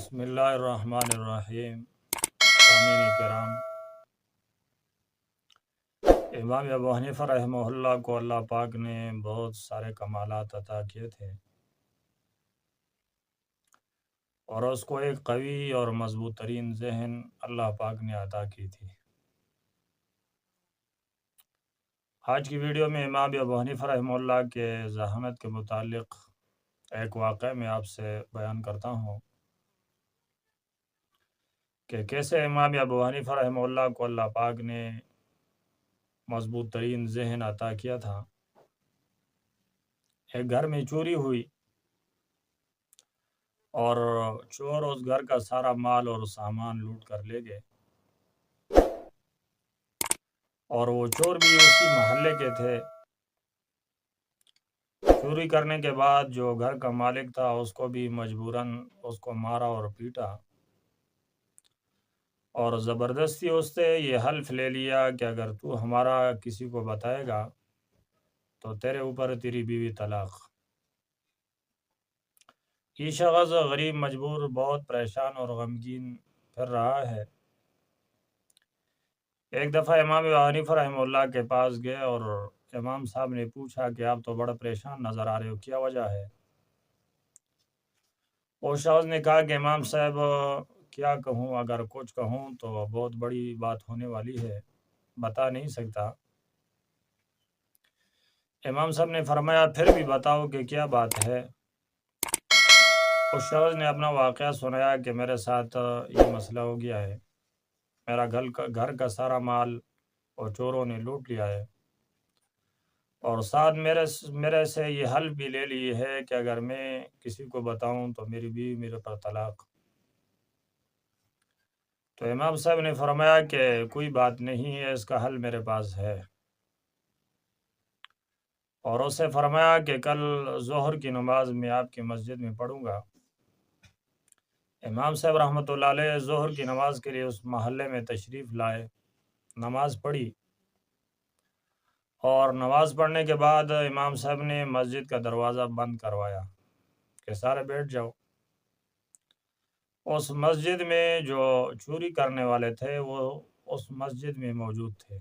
بسم اللہ الرحمن الرحیم۔ سامعین کرام، امام ابو حنیفہ رحمہ اللہ کو اللہ پاک نے بہت سارے کمالات عطا کیے تھے، اور اس کو ایک قوی اور مضبوط ترین ذہن اللہ پاک نے عطا کی تھی۔ آج کی ویڈیو میں امام ابو حنیفہ رحمہ اللہ کے ذہانت کے متعلق ایک واقعہ میں آپ سے بیان کرتا ہوں کہ کیسے امام ابو حنیفہ رحمہ اللہ کو اللہ پاک نے مضبوط ترین ذہن عطا کیا تھا۔ ایک گھر میں چوری ہوئی اور چور اس گھر کا سارا مال اور سامان لوٹ کر لے گئے، اور وہ چور بھی اسی محلے کے تھے۔ چوری کرنے کے بعد جو گھر کا مالک تھا اس کو بھی مجبوراً اس کو مارا اور پیٹا، اور زبردستی اس سے یہ حلف لے لیا کہ اگر تو ہمارا کسی کو بتائے گا تو تیرے اوپر تیری بیوی طلاق۔ یہ شخص غریب مجبور بہت پریشان اور غمگین پھر رہا ہے۔ ایک دفعہ امام ابو حنیفہ رحمہ اللہ کے پاس گئے اور امام صاحب نے پوچھا کہ آپ تو بڑا پریشان نظر آ رہے ہو، کیا وجہ ہے؟ وہ شخص نے کہا کہ امام صاحب کیا کہوں، اگر کچھ کہوں تو بہت بڑی بات ہونے والی ہے، بتا نہیں سکتا۔ امام صاحب نے فرمایا پھر بھی بتاؤ کہ کیا بات ہے۔ اس شخص نے اپنا واقعہ سنایا کہ میرے ساتھ یہ مسئلہ ہو گیا ہے، میرا گھر کا سارا مال اور چوروں نے لوٹ لیا ہے، اور ساتھ میرے سے یہ حلف بھی لے لی ہے کہ اگر میں کسی کو بتاؤں تو میری بیوی میرے پر طلاق۔ تو امام صاحب نے فرمایا کہ کوئی بات نہیں ہے، اس کا حل میرے پاس ہے، اور اسے فرمایا کہ کل ظہر کی نماز میں آپ کی مسجد میں پڑھوں گا۔ امام صاحب رحمۃ اللہ علیہ ظہر کی نماز کے لیے اس محلے میں تشریف لائے، نماز پڑھی، اور نماز پڑھنے کے بعد امام صاحب نے مسجد کا دروازہ بند کروایا کہ سارے بیٹھ جاؤ۔ اس مسجد میں جو چوری کرنے والے تھے وہ اس مسجد میں موجود تھے۔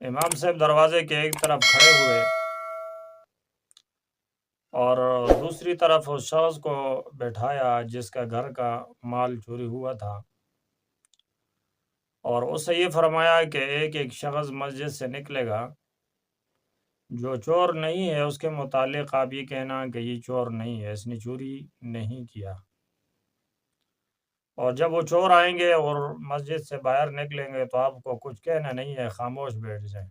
امام صاحب دروازے کے ایک طرف کھڑے ہوئے اور دوسری طرف اس شخص کو بیٹھایا جس کا گھر کا مال چوری ہوا تھا، اور اس سے یہ فرمایا کہ ایک ایک شخص مسجد سے نکلے گا، جو چور نہیں ہے اس کے متعلق آپ یہ کہنا کہ یہ چور نہیں ہے، اس نے چوری نہیں کیا، اور جب وہ چور آئیں گے اور مسجد سے باہر نکلیں گے تو آپ کو کچھ کہنا نہیں ہے، خاموش بیٹھ جائیں۔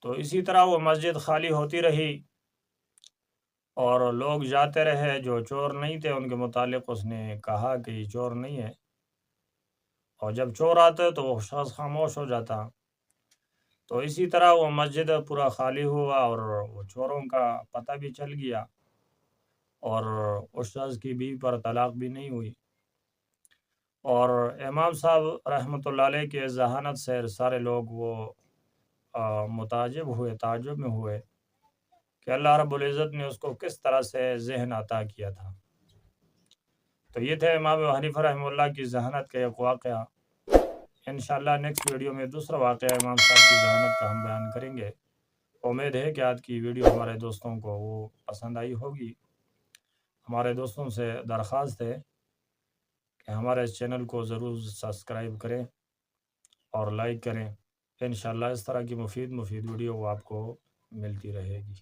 تو اسی طرح وہ مسجد خالی ہوتی رہی اور لوگ جاتے رہے، جو چور نہیں تھے ان کے متعلق اس نے کہا کہ یہ چور نہیں ہے، اور جب چور آتے تو وہ شخص خاموش ہو جاتا۔ تو اسی طرح وہ مسجد پورا خالی ہوا اور وہ چوروں کا پتہ بھی چل گیا، اور اس شخص کی بیوی پر طلاق بھی نہیں ہوئی۔ اور امام صاحب رحمۃ اللہ علیہ کے ذہانت سے سارے لوگ وہ متعجب ہوئے، تعجب میں ہوئے کہ اللہ رب العزت نے اس کو کس طرح سے ذہن عطا کیا تھا۔ تو یہ تھے امام ابو حنیفہ رحمہ اللہ کی ذہانت کا ایک واقعہ۔ انشاءاللہ نیکسٹ ویڈیو میں دوسرا واقعہ امام صاحب کی ذہانت کا ہم بیان کریں گے۔ امید ہے کہ آج کی ویڈیو ہمارے دوستوں کو وہ پسند آئی ہوگی۔ ہمارے دوستوں سے درخواست ہے کہ ہمارے اس چینل کو ضرور سبسکرائب کریں اور لائک کریں۔ انشاءاللہ اس طرح کی مفید ویڈیو آپ کو ملتی رہے گی۔